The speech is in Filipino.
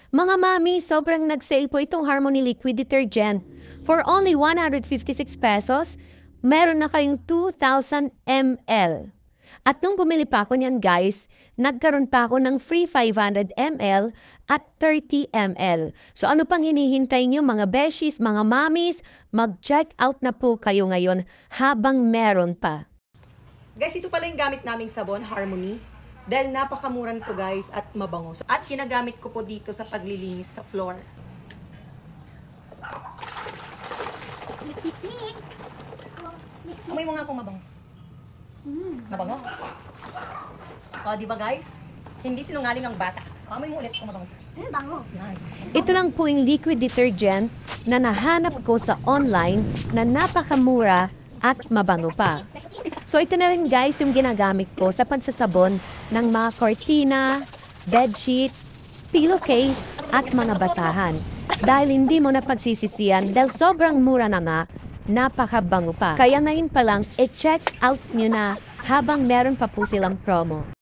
Mga mami, sobrang nag-sale po itong Harmony Liquid Detergent. For only 156 pesos, meron na kayong 2,000 ml. At nung bumili pa ako niyan guys, nagkaroon pa ako ng free 500 ml at 30 ml. So ano pang hinihintay nyo mga beshies, mga mamis? Mag-check out na po kayo ngayon habang meron pa. Guys, ito pala yung gamit naming sabon, Harmony. Dahil napakamura nito guys at mabango. At ginagamit ko po dito sa paglilinis sa floor. Mix. Amoy mo nga kung mabango. Mabango. O, di ba guys? Hindi sinungaling ang bata. Amoy mo ulit kung mabango. Bango. Yan. Ito lang po yung liquid detergent na nahanap ko sa online na napakamura at mabango pa. So ito na rin guys yung ginagamit ko sa pansasabon ng mga kortina, bedsheet, pillowcase at mga basahan. Dahil hindi mo na pagsisisiyan dahil sobrang mura na nga, napakabango pa. Kaya ngayon pa lang, i-check out nyo na habang meron pa po silang promo.